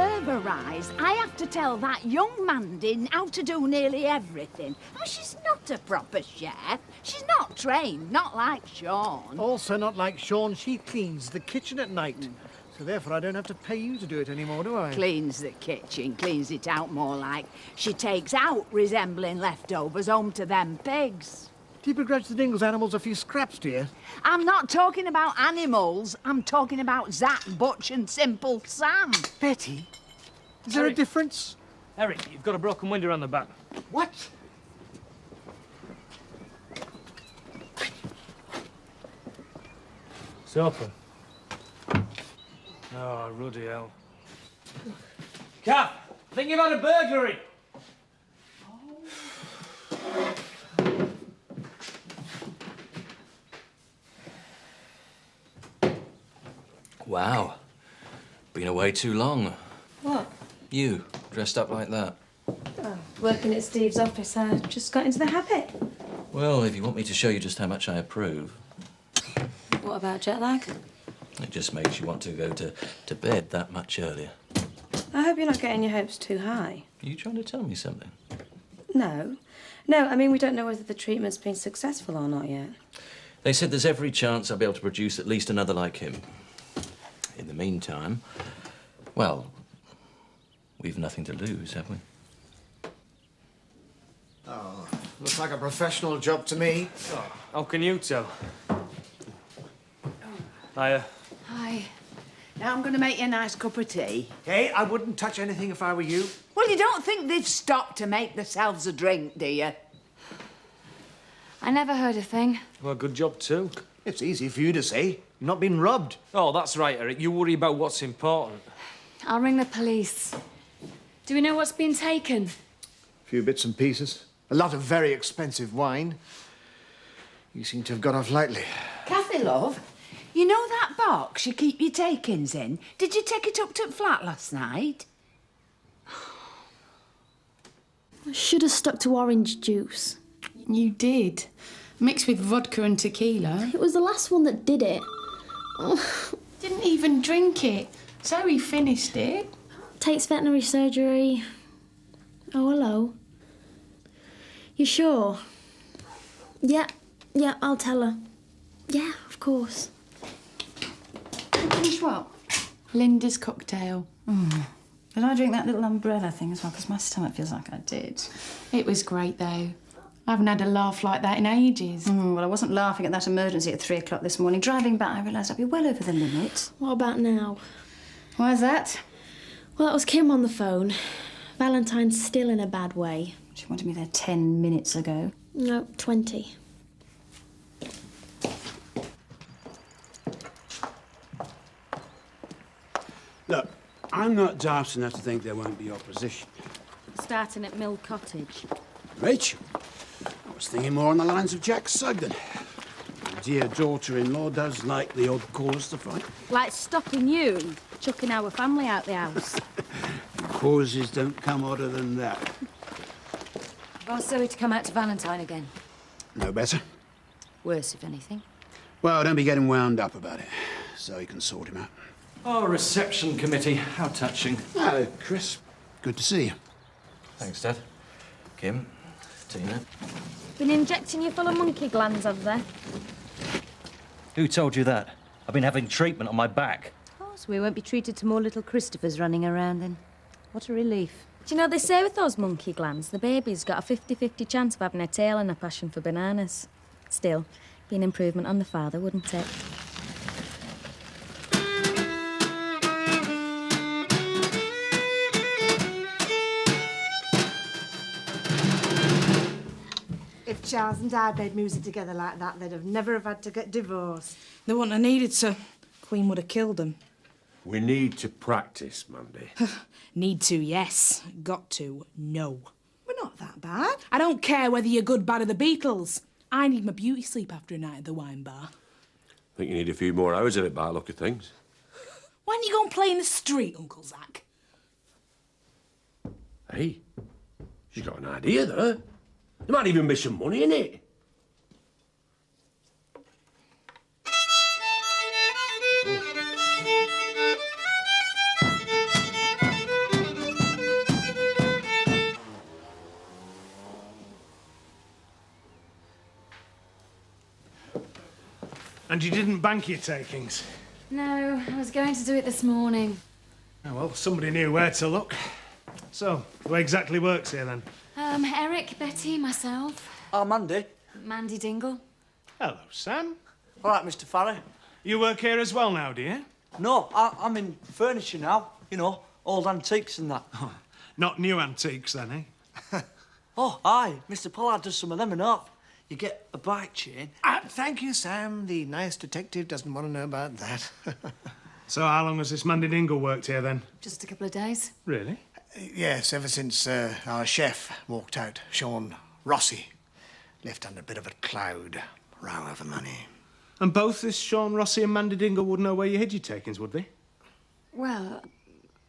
supervise. I have to tell that young Mandy how to do nearly everything. I mean, she's not a proper chef. She's not trained, not like Sean. Also not like Sean, she cleans the kitchen at night. So therefore I don't have to pay you to do it anymore, do I? Cleans the kitchen, cleans it out more like. She takes out resembling leftovers home to them pigs. Do you begrudge the Dingles animals a few scraps, do you? I'm not talking about animals. I'm talking about Zach, Butch and Simple Sam. Betty, is there a difference? Eric, you've got a broken window on the back. What? It's open. Oh, ruddy hell. Cap, I think you've had a burglary. Wow. Been away too long. What? You, dressed up like that. Oh, working at Steve's office, I just got into the habit. Well, if you want me to show you just how much I approve. What about jet lag? It just makes you want to go to bed that much earlier. I hope you're not getting your hopes too high. Are you trying to tell me something? No. No, I mean, we don't know whether the treatment's been successful or not yet. They said there's every chance I'll be able to produce at least another like him. In the meantime, well, we've nothing to lose, have we? Oh, looks like a professional job to me. Oh, how can you tell? Hiya. Hi. Now I'm going to make you a nice cup of tea. Hey, I wouldn't touch anything if I were you. Well, you don't think they've stopped to make themselves a drink, do you? I never heard a thing. Well, good job too. It's easy for you to say. You've not been robbed. Oh, that's right, Eric. You worry about what's important. I'll ring the police. Do we know what's been taken? A few bits and pieces. A lot of very expensive wine. You seem to have got off lightly. Kathy, love, you know that box you keep your takings in? Did you take it up to the flat last night? I should have stuck to orange juice. You did. Mixed with vodka and tequila. It was the last one that did it. Didn't even drink it. So he finished it. Takes veterinary surgery. Oh, hello. You sure? Yeah, I'll tell her. Yeah, of course. Finish what? Linda's cocktail. Did I drink that little umbrella thing as well? Because my stomach feels like I did. It was great, though. I haven't had a laugh like that in ages. Well, I wasn't laughing at that emergency at 3 o'clock this morning. Driving back, I realised I'd be well over the limit. What about now? Why's that? Well, that was Kim on the phone. Valentine's still in a bad way. She wanted me there 10 minutes ago. No, 20. Look, I'm not daft enough to think there won't be opposition. Starting at Mill Cottage. Rich, I was thinking more on the lines of Jack Sugden. My dear daughter-in-law does like the odd cause to fight. Like stopping you, chucking our family out the house. Causes don't come odder than that. Asked Zoe to come out to Valentine again. No better? Worse, if anything. Well, don't be getting wound up about it. Zoe can sort him out. Oh, reception committee. How touching. Hello, Chris. Good to see you. Thanks, Dad. Kim, Tina. Been injecting you full of monkey glands, have they? Who told you that? I've been having treatment on my back. Oh, so we won't be treated to more little Christophers running around then. What a relief. Do you know, they say with those monkey glands, the baby's got a 50-50 chance of having a tail and a passion for bananas. Still, be an improvement on the father, wouldn't it? If Charles and Dad made music together like that, they'd have never have had to get divorced. They wouldn't have needed to. Queen would have killed them. We need to practice, Mandy. Need to, yes. Got to, no. We're not that bad. I don't care whether you're good, bad, or the Beatles. I need my beauty sleep after a night at the wine bar. I think you need a few more hours of it by the look of things. Why don't you go and play in the street, Uncle Zach? Hey, she's got an idea, though. There might even be some money in it. And you didn't bank your takings? No, I was going to do it this morning. Oh, well, somebody knew where to look. So, who exactly works here, then? Eric, Betty, myself. Mandy. Mandy Dingle. Hello, Sam. All right, Mr. Farry. You work here as well now, do you? No, I'm in furniture now. You know, old antiques and that. Not new antiques, then, eh? Oh, aye. Mr. Pollard does some of them and up. You get a bike chain. Thank you, Sam. The nice detective doesn't want to know about that. So how long has this Mandy Dingle worked here, then? Just a couple of days. Really? Yes, ever since our chef walked out, Sean Rossi. Left under a bit of a cloud. Row over money. And both this Sean Rossi and Mandy Dingle would know where you hid your takings, would they? Well,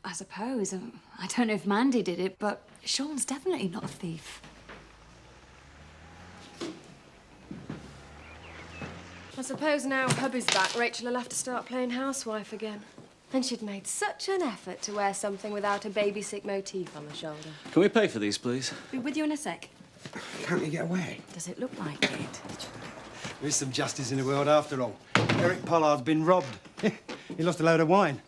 I suppose. I don't know if Mandy did it, but Sean's definitely not a thief. I suppose now hubby's back, Rachel will have to start playing housewife again. And she'd made such an effort to wear something without a baby-sick motif on the shoulder. Can we pay for these, please? Be with you in a sec. Can't you get away? Does it look like it? There's some justice in the world after all. Eric Pollard's been robbed. He lost a load of wine.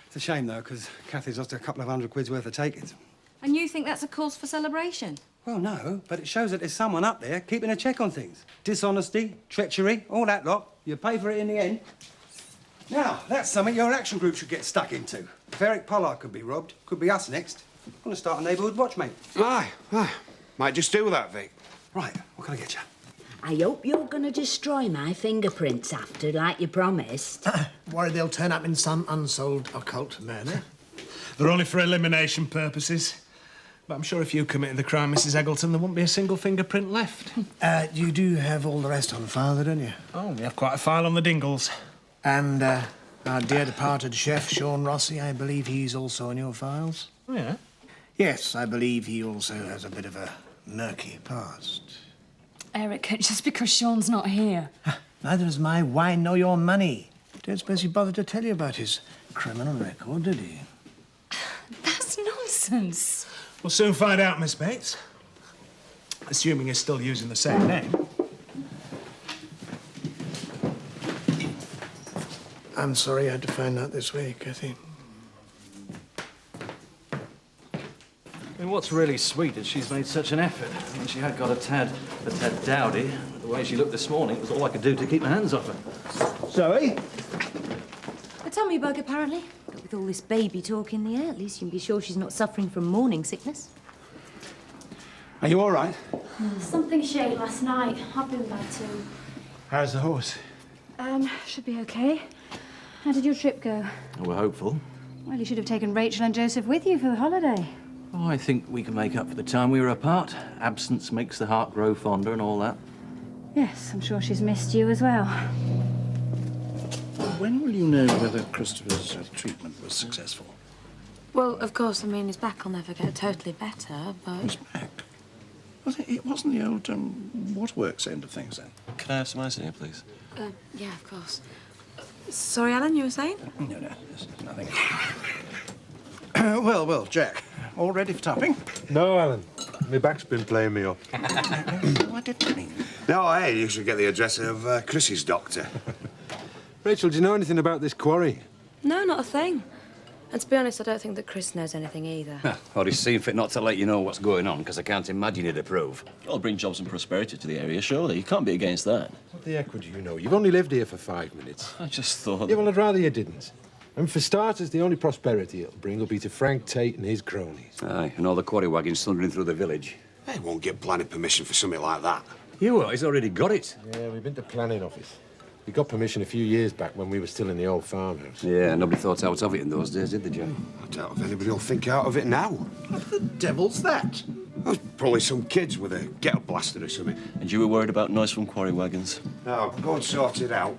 It's a shame, though, because Kathy's lost a couple of £100 worth of takings. And you think that's a cause for celebration? Well, no, but it shows that there's someone up there keeping a check on things. Dishonesty, treachery, all that lot. You pay for it in the end. Now, that's something your action group should get stuck into. If Eric Pollard could be robbed, could be us next. I'm going to start a neighbourhood watch, mate. Aye. Might just do that, Vic. Right, what can I get you? I hope you're going to destroy my fingerprints after, like you promised. Worried they'll turn up in some unsolved occult murder. They're only for elimination purposes. But I'm sure if you committed the crime, Mrs. Eggleton, there wouldn't be a single fingerprint left. You do have all the rest on file, though, don't you? Oh, we have quite a file on the Dingles. And our dear departed chef, Sean Rossi, I believe he's also on your files. Oh, yeah? Yes, I believe he also has a bit of a murky past. Eric, just because Sean's not here. Neither is my wine nor your money. Don't suppose he bothered to tell you about his criminal record, did he? That's nonsense. We'll soon find out, Miss Bates. Assuming he's still using the same name. I'm sorry I had to find out this way, Kathy. I mean, what's really sweet is she's made such an effort. I mean, she had got a tad dowdy. The way she looked this morning, it was all I could do to keep my hands off her. Zoe? A tummy bug, apparently. But with all this baby talk in the air, at least you can be sure she's not suffering from morning sickness. Are you all right? Something shaped last night. I've been bad too. How's the horse? Should be okay. How did your trip go? We're hopeful. Well, you should have taken Rachel and Joseph with you for the holiday. Oh, I think we can make up for the time we were apart. Absence makes the heart grow fonder and all that. Yes, I'm sure she's missed you as well. When will you know whether Christopher's treatment was successful? Well, of course, I mean, his back will never get totally better, but... His back? It wasn't the old waterworks end of things, then? Can I have some ice in here, please? Yeah, of course. Sorry, Alan, you were saying? No, there's nothing. Well, Jack, all ready for tapping? No, Alan. My back's been playing me up. I didn't mean... No, hey, you should get the address of Chris's doctor. Rachel, do you know anything about this quarry? No, not a thing. And to be honest, I don't think that Chris knows anything either. Or he's seen fit not to let you know what's going on, because I can't imagine he'd approve. It'll bring jobs and prosperity to the area, surely. You can't be against that. What the heck would you know? You've only lived here for 5 minutes. I just thought... Yeah, well, I'd rather you didn't. And for starters, the only prosperity it'll bring will be to Frank Tate and his cronies. Aye, and all the quarry wagons thundering through the village. They won't get planning permission for something like that. You will, he's already got it. Yeah, we've been to planning office. We got permission a few years back when we were still in the old farmhouse. Yeah, nobody thought out of it in those days, did they, Joe? I doubt if anybody will think out of it now. What the devil's that? There's probably some kids with a ghetto blaster or something. And you were worried about noise from quarry wagons? No, go and sort it out.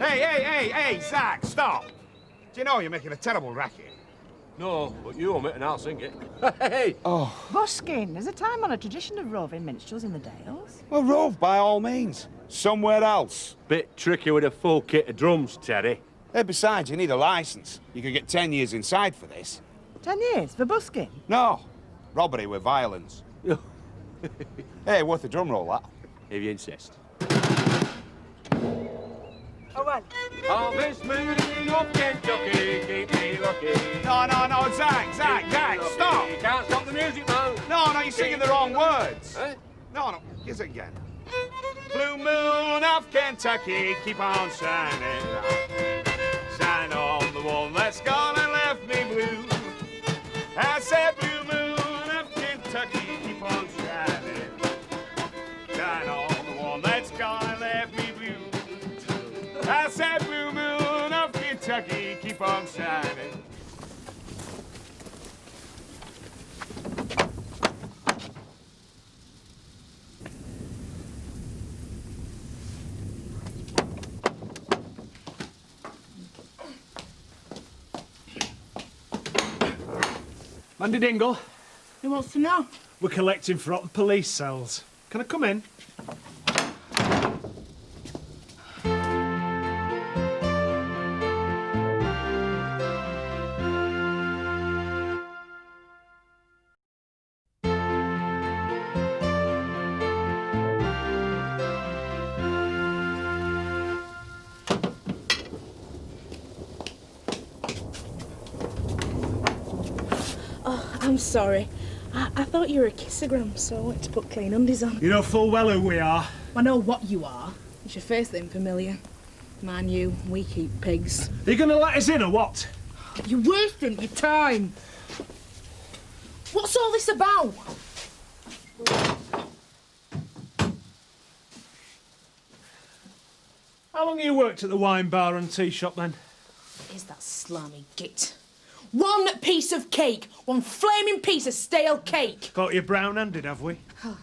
Hey, Zach, stop! Do you know you're making a terrible racket? No, but you hum it and I'll sing it. Hey! Oh. Busking, there's a time-honoured tradition of roving minstrels in the Dales. Well, rove by all means. Somewhere else. Bit tricky with a full kit of drums, Teddy. Hey, besides, you need a licence. You could get 10 years inside for this. 10 years for busking? No, robbery with violence. Hey, worth a drum roll, that, if you insist. Oh, well. Harvest moon of Kentucky, keep me lucky. No, Zach, stop! You can't stop the music, man. No, you're singing the wrong words. Eh? No, here's it again. Blue moon of Kentucky, keep on shining. Shine on the one that's gone and left me blue. I said blue moon of Kentucky, keep on shining. Shine on the one that's gone and left me blue. I said blue moon of Kentucky, keep on shining. Mandy Dingle. Who wants to know? We're collecting from police cells. Can I come in? I'm sorry. I thought you were a kissogram, so I went to put clean undies on. You know full well who we are. I know what you are. It's your face that ain't familiar. Man, you, we keep pigs. Are you going to let us in or what? You're wasting your time. What's all this about? How long have you worked at the wine bar and tea shop then? Is that slimy git? One piece of cake. One flaming piece of stale cake. Thought you brown-handed, have we? You're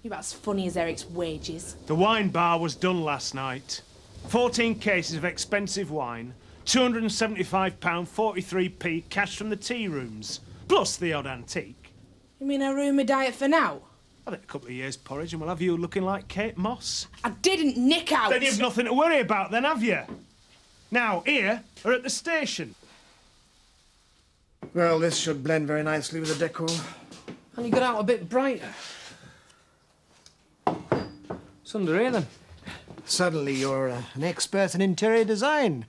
about as funny as Eric's wages. The wine bar was done last night. 14 cases of expensive wine, £275.43p cash from the tea rooms, plus the odd antique. You mean I ruined my diet for now? I think a couple of years' porridge and we'll have you looking like Kate Moss. I didn't nick out. Then you've nothing to worry about then, have you? Now, here, or at the station. Well, this should blend very nicely with the decor. And you got out a bit brighter. It's under here, then. Suddenly you're an expert in interior design,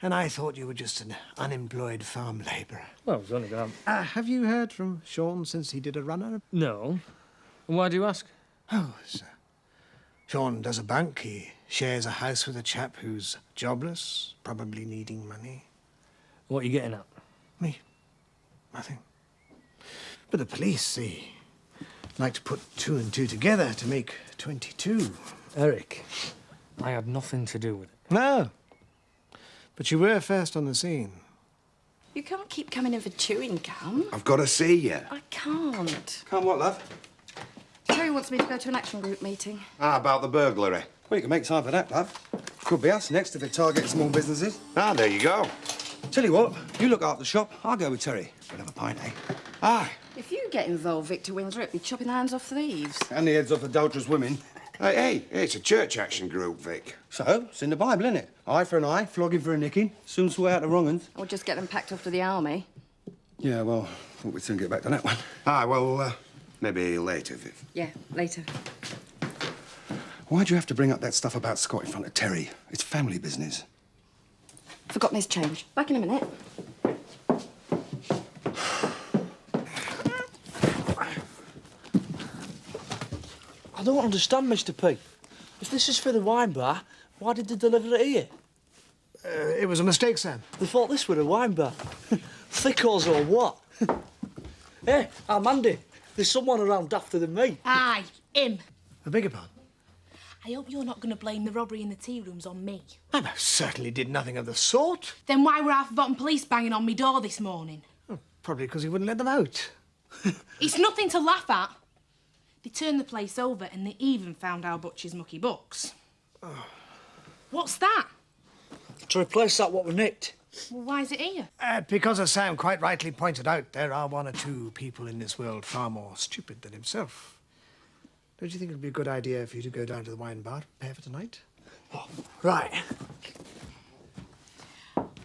and I thought you were just an unemployed farm labourer. Well, it's only gone. Have you heard from Sean since he did a runner? No. And why do you ask? Oh, sir. Sean does a bank. He shares a house with a chap who's jobless, probably needing money. What are you getting at? Me. Nothing. But the police, they like to put 2 and 2 together to make 22. Eric, I had nothing to do with it. No. But you were first on the scene. You can't keep coming in for chewing gum. I've got to see you. I can't. Can't what, love? Terry wants me to go to an action group meeting. About the burglary. Well, you can make time for that, love. Could be us next if it targets small businesses. There you go. Tell you what, you look after the shop, I'll go with Terry. We'll have a pint, eh? Aye. If you get involved, Victor Windsor, it'll be chopping the hands off thieves. And the heads off adulterous women. Hey, it's a church action group, Vic. So, it's in the Bible, isn't it? Eye for an eye, flogging for a nicking. Soon swear out the wrong uns. Or just get them packed off to the army. Yeah, well, thought we'd soon get back to that one. Well, maybe later, Vic. Yeah, later. Why'd you have to bring up that stuff about Scott in front of Terry? It's family business. Forgotten his change. Back in a minute. I don't understand, Mr. P. If this is for the wine bar, why did they deliver it here? It was a mistake, Sam. They thought this were a wine bar. Thickos or what? Hey, Mandy, there's someone around after than me. Aye, him. I beg your pardon? I hope you're not going to blame the robbery in the tea rooms on me. I most certainly did nothing of the sort. Then why were half-forgotten police banging on me door this morning? Oh, probably because he wouldn't let them out. It's nothing to laugh at. They turned the place over and they even found our butcher's mucky books. Oh. What's that? To replace that what we nicked. Well, why is it here? Because, as Sam quite rightly pointed out, there are 1 or 2 people in this world far more stupid than himself. Don't you think it would be a good idea for you to go down to the wine bar, prepare for tonight? Oh, right.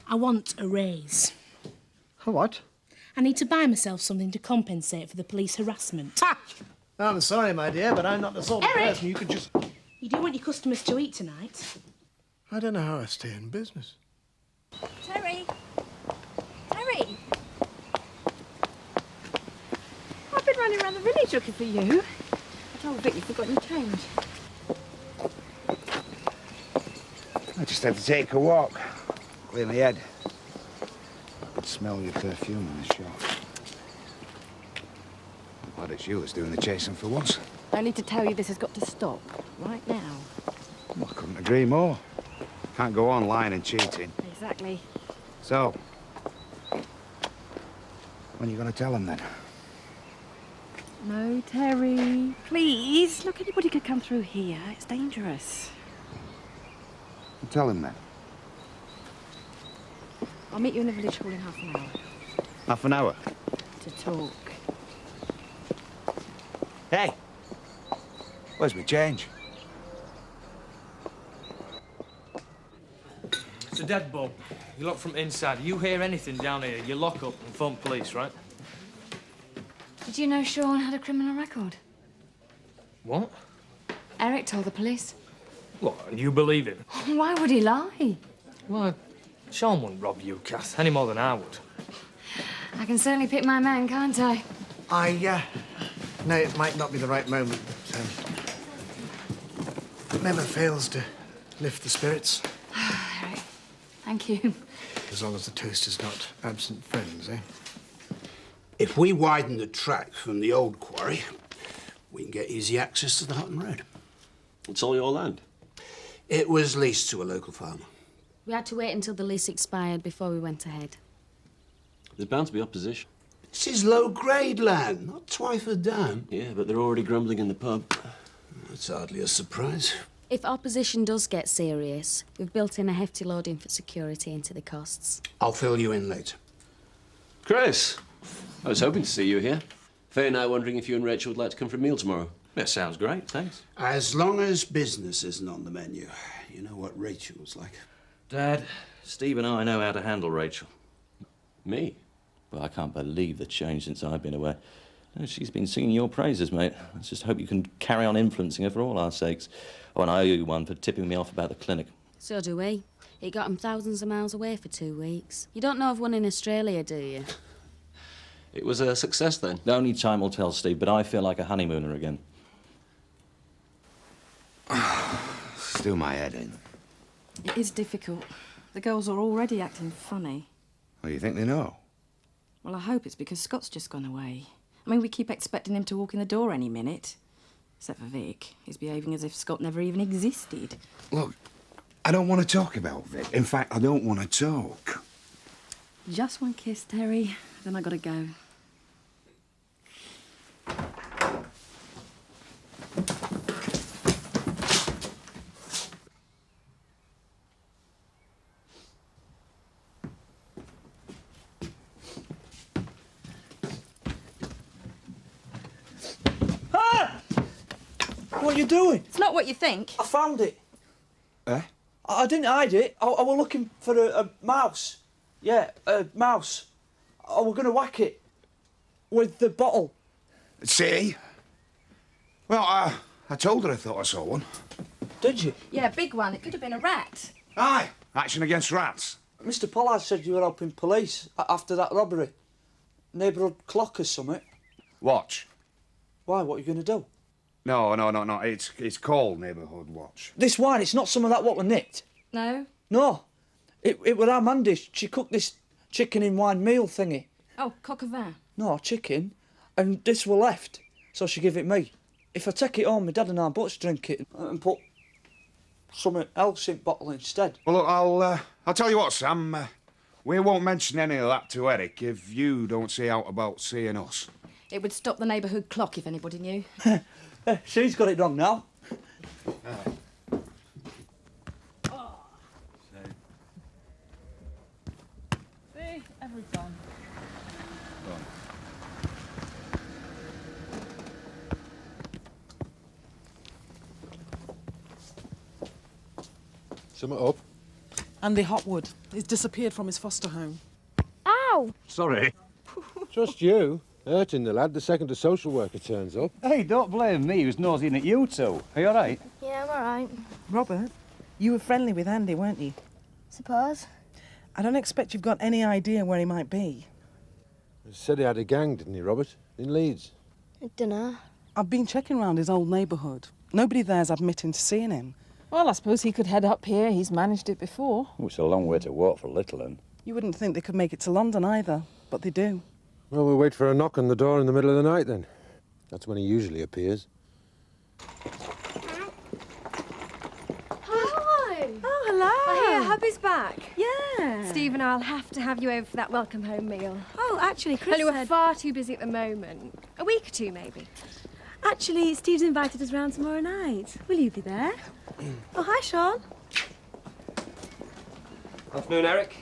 I want a raise. A what? I need to buy myself something to compensate for the police harassment. I'm sorry, my dear, but I'm not the sort of person you could just... You do want your customers to eat tonight? I don't know how I stay in business. Terry! Terry! I've been running around the village looking for you. I told Vic you'd forgotten your change. I just had to take a walk. Clear my head. I could smell your perfume in the shop. I'm glad it's you that's doing the chasing for once. I need to tell you this has got to stop right now. Well, I couldn't agree more. Can't go on lying and cheating. Exactly. So, when are you going to tell them then? No, Terry. Please. Look, anybody could come through here. It's dangerous. Tell him then. I'll meet you in the village hall in half an hour. Half an hour? To talk. Hey! Where's my change? It's a deadbolt. You lock from inside. You hear anything down here, you lock up and phone police, right? Did you know Sean had a criminal record? What? Eric told the police. What, and you believe him? Why would he lie? Well, Sean wouldn't rob you, Kath, any more than I would. I can certainly pick my man, can't I? No, it might not be the right moment, but it never fails to lift the spirits. Eric, thank you. As long as the toast is not absent friends, eh? If we widen the track from the old quarry, we can get easy access to the Hutton Road. It's all your land. It was leased to a local farmer. We had to wait until the lease expired before we went ahead. There's bound to be opposition. This is low-grade land, not Twyford Dam. Yeah, but they're already grumbling in the pub. That's hardly a surprise. If opposition does get serious, we've built in a hefty loading for security into the costs. I'll fill you in later. Chris, I was hoping to see you here. Faye and I wondering if you and Rachel would like to come for a meal tomorrow. That sounds great, thanks. As long as business isn't on the menu. You know what Rachel's like. Dad, Steve and I know how to handle Rachel. Me? Well, I can't believe the change since I've been away. No, she's been singing your praises, mate. Let's just hope you can carry on influencing her for all our sakes. Oh, and I owe you one for tipping me off about the clinic. So do we. It got him thousands of miles away for 2 weeks. You don't know of one in Australia, do you? It was a success then. Only time will tell, Steve, but I feel like a honeymooner again. Still my head in. It is difficult. The girls are already acting funny. Well, you think they know? Well, I hope it's because Scott's just gone away. I mean, we keep expecting him to walk in the door any minute. Except for Vic. He's behaving as if Scott never even existed. Look, I don't want to talk about Vic. In fact, I don't want to talk. Just one kiss, Terry. Then I gotta go. What are you doing? It's not what you think. I found it. Eh? I didn't hide it. I was looking for a mouse. Yeah, a mouse. I was going to whack it with the bottle. See? Well, I told her I thought I saw one. Did you? Yeah, big one. It could have been a rat. Aye. Action against rats. Mr. Pollard said you were helping police after that robbery. Neighbourhood clock or something. Watch. Why? What are you going to do? No. It's called Neighbourhood Watch. This wine, it's not some of that what were nicked. No? No. It was our Mandy. She cooked this chicken in wine meal thingy. Oh, coq au vin. No, chicken. And this were left. So she give it me. If I take it home, my dad and I both drink it and put something else in bottle instead. Well, look, I'll tell you what, Sam. We won't mention any of that to Eric if you don't say out about seeing us. It would stop the neighbourhood clock if anybody knew. She's got it wrong now. See? Every time. Sum it up. Andy Hotwood. He's disappeared from his foster home. Ow! Sorry. Trust you. Hurting the lad the second a social worker turns up. Hey, don't blame me who's nosing at you two. Are you all right? Yeah, I'm all right. Robert, you were friendly with Andy, weren't you? Suppose. I don't expect you've got any idea where he might be. He said he had a gang, didn't he, Robert? In Leeds. I dunno. I've been checking round his old neighbourhood. Nobody there's admitting to seeing him. Well, I suppose he could head up here. He's managed it before. Oh, it's a long way to walk for little un. You wouldn't think they could make it to London either, but they do. Well, we'll wait for a knock on the door in the middle of the night, then. That's when he usually appears. Hi! Oh, hello. I hear hubby's back. Yeah. Steve and I'll have to have you over for that welcome home meal. Oh, actually, Chris Only we're said... far too busy at the moment. A week or two, maybe. Actually, Steve's invited us round tomorrow night. Will you be there? Oh, hi, Sean. Afternoon, Eric.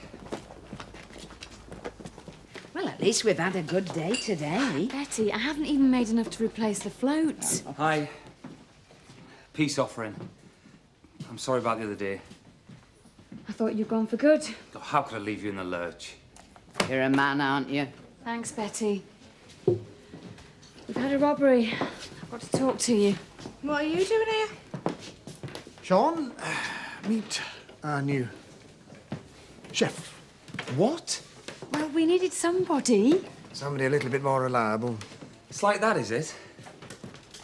Well, at least we've had a good day today. Betty, I haven't even made enough to replace the floats. Hi. Peace offering. I'm sorry about the other day. I thought you'd gone for good. Oh, how could I leave you in the lurch? You're a man, aren't you? Thanks, Betty. We've had a robbery. I've got to talk to you. What are you doing here? Sean, meet our new chef. What? Well, we needed somebody. Somebody a little bit more reliable. It's like that, is it?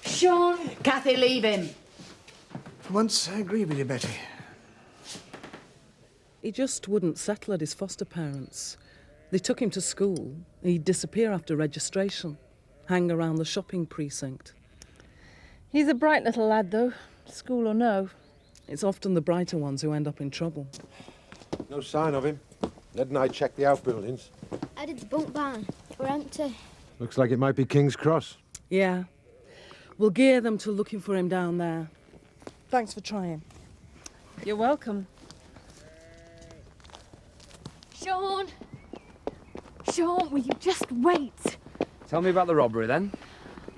Sean! Kathy, leave him. For once, I agree with you, Betty. He just wouldn't settle at his foster parents. They took him to school. He'd disappear after registration, hang around the shopping precinct. He's a bright little lad, though, school or no. It's often the brighter ones who end up in trouble. No sign of him. Ned and I checked the outbuildings. I did the bunk barn. We're empty. Looks like it might be King's Cross. Yeah. We'll gear them to looking for him down there. Thanks for trying. You're welcome. Sean! Sean, will you just wait? Tell me about the robbery, then.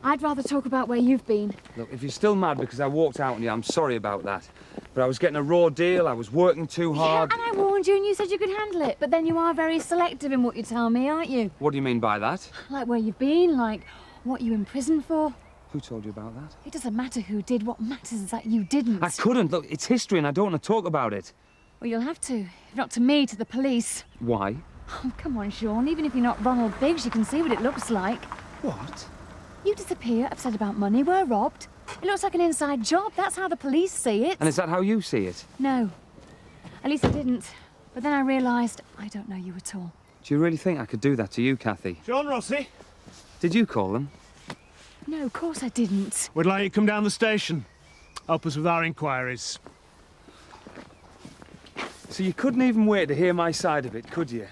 I'd rather talk about where you've been. Look, if you're still mad because I walked out on you, I'm sorry about that. But I was getting a raw deal, I was working too hard. Yeah, and I warned you and you said you could handle it. But then you are very selective in what you tell me, aren't you? What do you mean by that? Like where you've been, like what you in prison for. Who told you about that? It doesn't matter who did. What matters is that you didn't. I couldn't. Look, it's history and I don't want to talk about it. Well, you'll have to. If not to me, to the police. Why? Oh, come on, Sean. Even if you're not Ronald Biggs, you can see what it looks like. What? You disappear, upset about money, we're robbed. It looks like an inside job. That's how the police see it. And is that how you see it? No. At least I didn't. But then I realised I don't know you at all. Do you really think I could do that to you, Kathy? John Rossi? Did you call them? No, of course I didn't. We'd like you to come down the station. Help us with our inquiries. So you couldn't even wait to hear my side of it, could you?